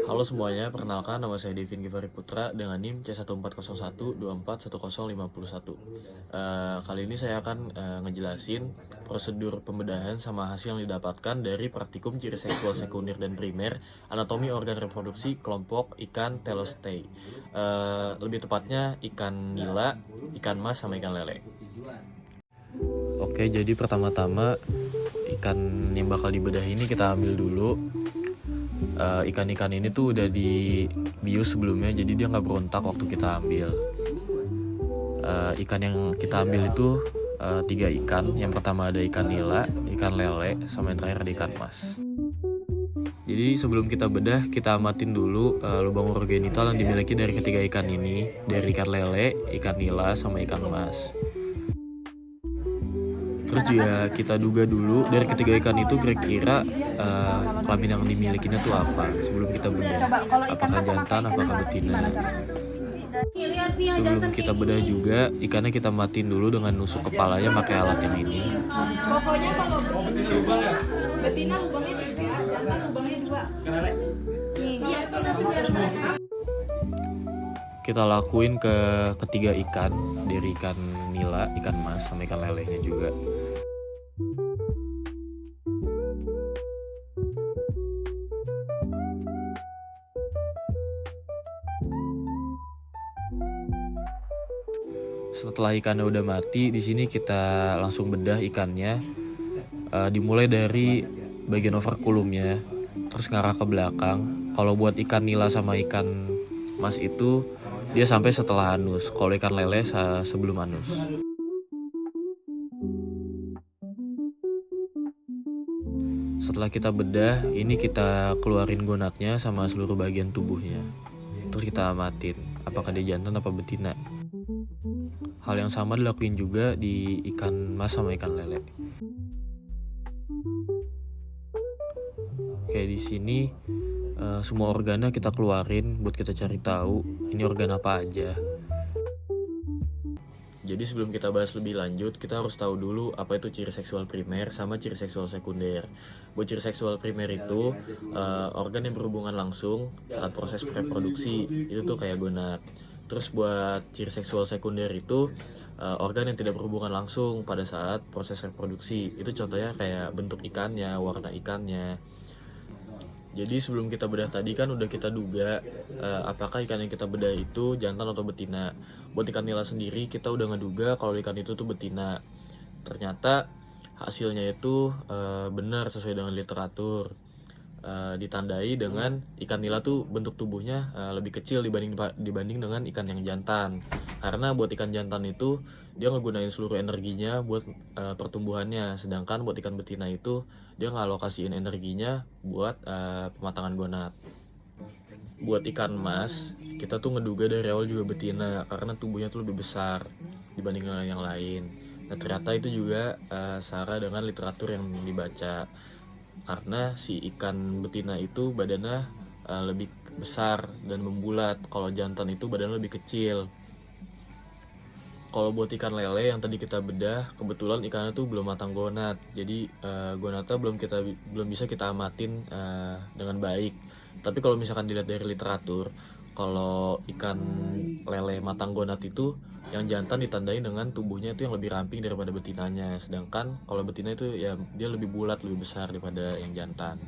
Halo semuanya, perkenalkan nama saya Devin Givari Putra dengan NIM C1401241051. Kali ini saya akan ngejelasin prosedur pembedahan sama hasil yang didapatkan dari praktikum ciri seksual sekunder dan primer anatomi organ reproduksi kelompok ikan telostei. Lebih tepatnya ikan nila, ikan mas, sama ikan lele. Oke, jadi pertama-tama ikan yang bakal dibedah ini kita ambil dulu. Ikan-ikan ini tuh udah dibius sebelumnya, jadi dia nggak berontak waktu kita ambil. Ikan yang kita ambil itu 3 ikan. Yang pertama ada ikan nila, ikan lele, sama yang terakhir ada ikan mas. Jadi sebelum kita bedah, kita amatin dulu lubang urogenital yang dimiliki dari ketiga ikan ini, dari ikan lele, ikan nila, sama ikan mas. Terus juga kita duga dulu dari ketiga ikan itu kira-kira kelamin yang dimilikinya tuh apa sebelum kita bedah. Apakah jantan, apakah betina. Sebelum kita bedah juga, ikannya kita matiin dulu dengan nusuk kepalanya pakai alat yang ini. Pokoknya kalau betina lubangnya 3, jantan lubangnya 2. Iya, Kita lakuin ke ketiga ikan, dari ikan nila, ikan mas, sama ikan lelenya juga. Setelah ikannya udah mati, di sini kita langsung bedah ikannya. Dimulai dari bagian operculumnya, terus ngarah ke belakang. Kalau buat ikan nila sama ikan mas itu dia sampai setelah anus. Kalau ikan lele sebelum anus. Setelah kita bedah, ini kita keluarin gonadnya sama seluruh bagian tubuhnya. Terus kita amatin apakah dia jantan apa betina. Hal yang sama dilakuin juga di ikan mas sama ikan lele. Kayak di sini semua organnya kita keluarin buat kita cari tahu ini organ apa aja. Jadi sebelum kita bahas lebih lanjut, kita harus tahu dulu apa itu ciri seksual primer sama ciri seksual sekunder. Buat ciri seksual primer itu organ yang berhubungan langsung saat proses reproduksi, itu tuh kayak gonad. Terus buat ciri seksual sekunder itu organ yang tidak berhubungan langsung pada saat proses reproduksi. Itu contohnya kayak bentuk ikannya, warna ikannya. Jadi sebelum kita bedah tadi kan udah kita duga apakah ikan yang kita bedah itu jantan atau betina. Buat ikan nila sendiri kita udah ngeduga kalau ikan itu tuh betina. Ternyata hasilnya itu benar sesuai dengan literatur. Ditandai dengan ikan nila tuh bentuk tubuhnya lebih kecil dibanding dengan ikan yang jantan. Karena buat ikan jantan itu dia ngegunain seluruh energinya buat pertumbuhannya, sedangkan buat ikan betina itu dia ngalokasiin energinya buat pematangan gonad. Buat ikan mas, kita tuh ngeduga dari awal juga betina karena tubuhnya tuh lebih besar dibanding dengan yang lain. Nah ternyata itu juga setara dengan literatur yang dibaca. Karena si ikan betina itu badannya lebih besar dan membulat, kalau jantan itu badannya lebih kecil. Kalau buat ikan lele yang tadi kita bedah, kebetulan ikannya tuh belum matang gonad, jadi gonadnya belum bisa kita amatin dengan baik. Tapi kalau misalkan dilihat dari literatur, kalau ikan lele matang gonad itu yang jantan ditandai dengan tubuhnya itu yang lebih ramping daripada betinanya, sedangkan kalau betina itu ya dia lebih bulat, lebih besar daripada yang jantan.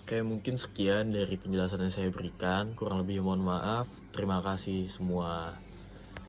Oke, mungkin sekian dari penjelasan yang saya berikan, kurang lebih mohon maaf. Terima kasih semua.